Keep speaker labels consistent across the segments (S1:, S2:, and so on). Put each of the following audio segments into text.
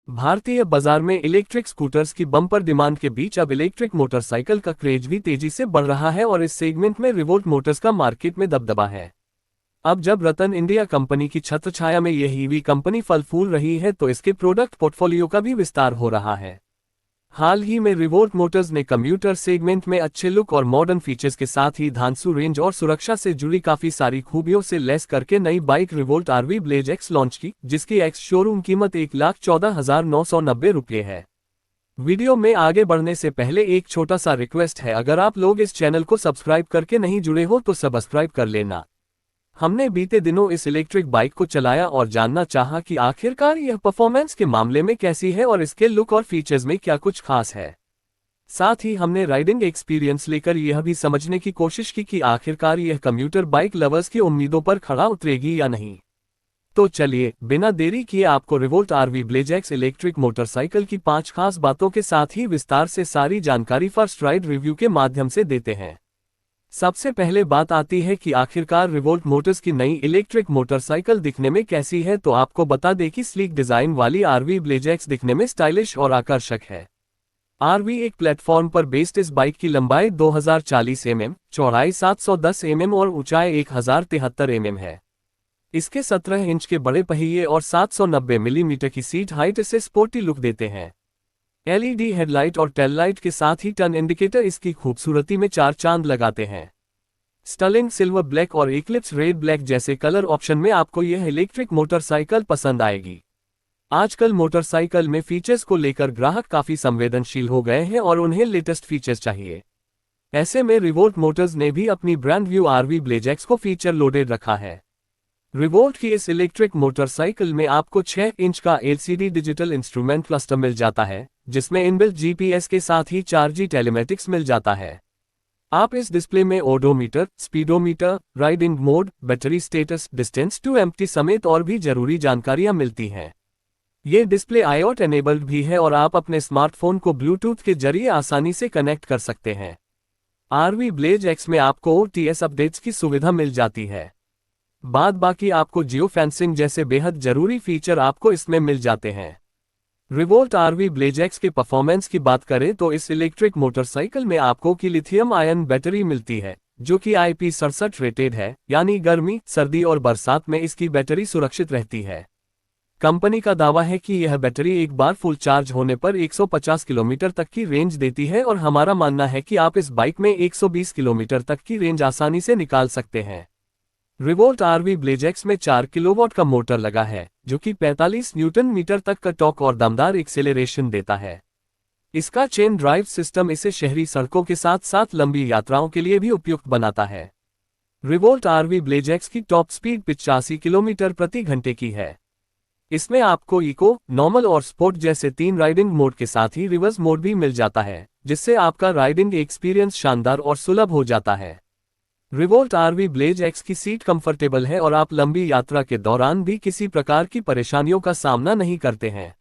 S1: भारतीय बाजार में इलेक्ट्रिक स्कूटर्स की बम्पर डिमांड के बीच अब इलेक्ट्रिक मोटरसाइकिल का क्रेज भी तेजी से बढ़ रहा है और इस सेगमेंट में रिवोल्ट मोटर्स का मार्केट में दबदबा है। अब जब रतन इंडिया कंपनी की छत्रछाया में यह ईवी कंपनी फल फूल रही है तो इसके प्रोडक्ट पोर्टफोलियो का भी विस्तार हो रहा है। हाल ही में रिवोल्ट मोटर्स ने कम्यूटर सेगमेंट में अच्छे लुक और मॉडर्न फीचर्स के साथ ही धांसू रेंज और सुरक्षा से जुड़ी काफी सारी खूबियों से लैस करके नई bike Revolt RV Blaze X launch की, जिसकी एक्स शोरूम कीमत 1,14,990 रुपये है। वीडियो में आगे बढ़ने से पहले एक छोटा सा रिक्वेस्ट है, अगर आप लोग इस चैनल को सब्सक्राइब करके नहीं जुड़े हो तो सब्सक्राइब कर लेना। हमने बीते दिनों इस इलेक्ट्रिक बाइक को चलाया और जानना चाहा कि आखिरकार यह परफॉर्मेंस के मामले में कैसी है और इसके लुक और फीचर्स में क्या कुछ खास है। साथ ही हमने राइडिंग एक्सपीरियंस लेकर यह भी समझने की कोशिश की कि आखिरकार यह कम्यूटर बाइक लवर्स की उम्मीदों पर खरा उतरेगी या नहीं। तो चलिए बिना देरी किए आपको Revolt RV Blaze X electric motorcycle की 5 खास बातों के साथ ही विस्तार से सारी जानकारी फर्स्ट राइड रिव्यू के माध्यम से देते हैं। सबसे पहले बात आती है कि आखिरकार रिवोल्ट मोटर्स की नई इलेक्ट्रिक मोटरसाइकिल दिखने में कैसी है, तो आपको बता दें कि स्लीक डिजाइन वाली आरवी ब्लेज एक्स दिखने में स्टाइलिश और आकर्षक है। आरवी एक प्लेटफॉर्म पर बेस्ड इस बाइक की लंबाई 2040 mm, चौड़ाई 710 mm और ऊंचाई 1073 mm है। इसके 17 इंच के बड़े पहिए और 790 मिलीमीटर की सीट हाइट इसे स्पोर्टी लुक देते हैं। एलईडी हेडलाइट और टेल लाइट के साथ ही टर्न इंडिकेटर इसकी खूबसूरती में 4 चांद लगाते हैं। स्टर्लिंग सिल्वर ब्लैक और इक्लिप्स रेड ब्लैक जैसे कलर ऑप्शन में आपको यह इलेक्ट्रिक मोटरसाइकिल पसंद आएगी। आजकल मोटरसाइकिल में फीचर्स को लेकर ग्राहक काफी संवेदनशील हो गए हैं और उन्हें लेटेस्ट फीचर्स चाहिए। ऐसे में रिवोल्ट मोटर्स ने भी अपनी brand new RV Blaze X को फीचर लोडेड रखा है। रिवोल्ट की इस इलेक्ट्रिक मोटरसाइकिल में आपको 6 इंच का एलसीडी डिजिटल इंस्ट्रूमेंट क्लस्टर मिल जाता है, जिसमें इनबिल्ट जीपीएस के साथ ही 4G टेलीमेटिक्स मिल जाता है। आप इस डिस्प्ले में odometer, speedometer, riding mode, battery status, distance to empty समेत और भी जरूरी जानकारियां मिलती हैं। ये डिस्प्ले आईओटी एनेबल्ड भी है और आप अपने स्मार्टफोन को ब्लूटूथ के जरिए आसानी से कनेक्ट कर सकते हैं। आरवी ब्लेज एक्स में आपको OTS अपडेट्स की सुविधा मिल जाती है। बाद बाकी आपको जियो फेंसिंग जैसे बेहद जरूरी फीचर आपको इसमें मिल जाते हैं। रिवोल्ट आरवी ब्लेज एक्स के परफॉर्मेंस की बात करें तो इस इलेक्ट्रिक मोटरसाइकिल में आपको की लिथियम आयन बैटरी मिलती है, जो कि IP67 रेटेड है, यानी गर्मी, सर्दी और बरसात में इसकी बैटरी सुरक्षित रहती है। कंपनी का दावा है कि यह बैटरी एक बार फुल चार्ज होने पर 150 किलोमीटर तक की रेंज देती है और हमारा मानना है कि आप इस बाइक में 120 किलोमीटर तक की रेंज आसानी से निकाल सकते हैं। रिवोल्ट आरवी ब्लेज एक्स में 4 किलोवाट का मोटर लगा है, जो कि 45 न्यूटन मीटर तक का टॉर्क और दमदार एक्सेलरेशन देता है। इसका चेन ड्राइव सिस्टम इसे शहरी सड़कों के साथ साथ लंबी यात्राओं के लिए भी उपयुक्त बनाता है। रिवोल्ट आरवी ब्लेज एक्स की टॉप स्पीड 85 किलोमीटर प्रति घंटे की है। इसमें आपको इको, नॉर्मल और स्पोर्ट जैसे 3 राइडिंग मोड के साथ ही रिवर्स मोड भी मिल जाता है, जिससे आपका राइडिंग एक्सपीरियंस शानदार और सुलभ हो जाता है। रिवोल्ट आरवी ब्लेज एक्स की सीट कंफर्टेबल है और आप लंबी यात्रा के दौरान भी किसी प्रकार की परेशानियों का सामना नहीं करते हैं।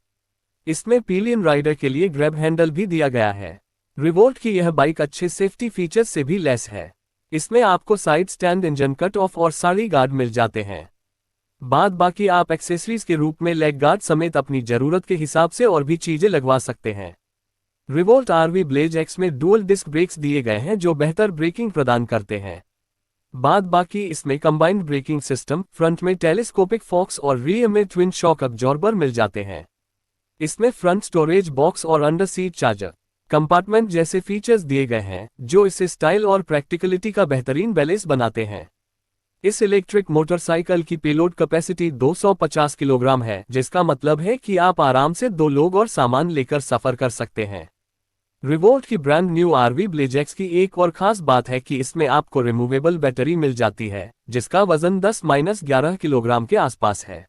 S1: इसमें पिलियन राइडर के लिए ग्रैब हैंडल भी दिया गया है। रिवोल्ट की यह बाइक अच्छे सेफ्टी फीचर्स से भी लैस है। इसमें आपको side stand, engine cut off और साड़ी गार्ड मिल जाते हैं। बाद बाकी आप एक्सेसरीज के रूप में लेग गार्ड समेत अपनी जरूरत के हिसाब से और भी चीजें लगवा सकते हैं। रिवोल्ट आरवी ब्लेज एक्स में डुअल डिस्क ब्रेक्स दिए गए हैं, जो बेहतर ब्रेकिंग प्रदान करते हैं। बाद बाकी इसमें कंबाइंड ब्रेकिंग सिस्टम, फ्रंट में टेलीस्कोपिक फॉक्स और रियर में ट्विन शॉक अब्जॉर्बर मिल जाते हैं। इसमें फ्रंट स्टोरेज बॉक्स और अंडर सीट चार्जर कंपार्टमेंट जैसे फीचर्स दिए गए हैं, जो इसे स्टाइल और प्रैक्टिकलिटी का बेहतरीन बैलेंस बनाते हैं। इस इलेक्ट्रिक मोटरसाइकिल की पेलोड कैपेसिटी 250 किलोग्राम है, जिसका मतलब है कि आप आराम से 2 लोग और सामान लेकर सफर कर सकते हैं। रिवोल्ट की brand new RV Blaze X की एक और खास बात है कि इसमें आपको रिमूवेबल बैटरी मिल जाती है, जिसका वजन 10-11 किलोग्राम के आसपास है।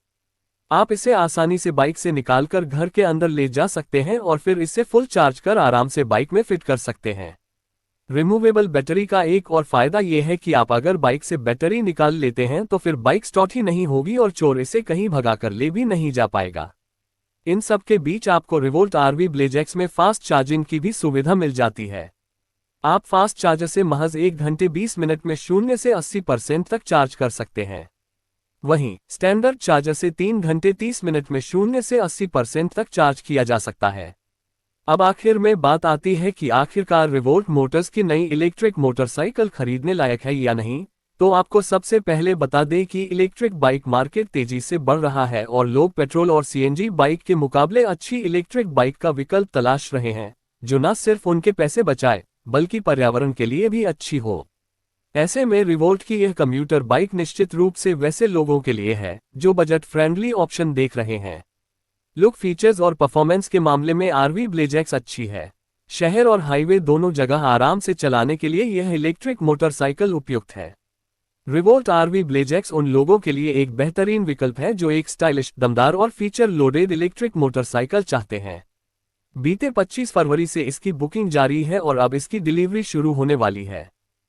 S1: आप इसे आसानी से बाइक से निकालकर घर के अंदर ले जा सकते हैं और फिर इसे फुल चार्ज कर आराम से बाइक में फिट कर सकते हैं। रिमूवेबल बैटरी का एक और फायदा यह है कि आप अगर बाइक से बैटरी निकाल लेते हैं तो फिर बाइक स्टॉर्ट ही नहीं होगी और चोर इसे कहीं भगाकर ले भी नहीं जा पाएगा। इन सब के बीच आपको रिवोल्ट आरवी ब्लेज एक्स में फास्ट चार्जिंग की भी सुविधा मिल जाती है। आप फास्ट चार्जर से महज 1 घंटे 20 मिनट में 0 से 80% तक चार्ज कर सकते हैं। वहीं स्टैंडर्ड चार्जर से 3 घंटे 30 मिनट में 0 से 80% तक चार्ज किया जा सकता है। अब आखिर में बात आती है कि आखिरकार रिवोल्ट मोटर्स की नई इलेक्ट्रिक मोटरसाइकिल खरीदने लायक है या नहीं। तो आपको सबसे पहले बता दें कि इलेक्ट्रिक बाइक मार्केट तेजी से बढ़ रहा है और लोग पेट्रोल और सीएनजी बाइक के मुकाबले अच्छी इलेक्ट्रिक बाइक का विकल्प तलाश रहे हैं, जो न सिर्फ उनके पैसे बचाए बल्कि पर्यावरण के लिए भी अच्छी हो। ऐसे में रिवोल्ट की यह कम्यूटर बाइक निश्चित रूप से वैसे लोगों के लिए है जो बजट फ्रेंडली ऑप्शन देख रहे हैं। लुक, फीचर्स और परफॉर्मेंस के मामले में आरवी ब्लेजेक्स अच्छी है। शहर और हाईवे दोनों जगह आराम से चलाने के लिए यह इलेक्ट्रिक मोटरसाइकिल उपयुक्त है। रिवोल्ट आरवी ब्लेजेक्स उन लोगों के लिए एक बेहतरीन विकल्प है जो एक स्टाइलिश, दमदार और फीचर लोडेड इलेक्ट्रिक मोटरसाइकिल चाहते हैं। बीते 25 फरवरी से इसकी बुकिंग जारी है और अब इसकी डिलीवरी शुरू होने वाली है।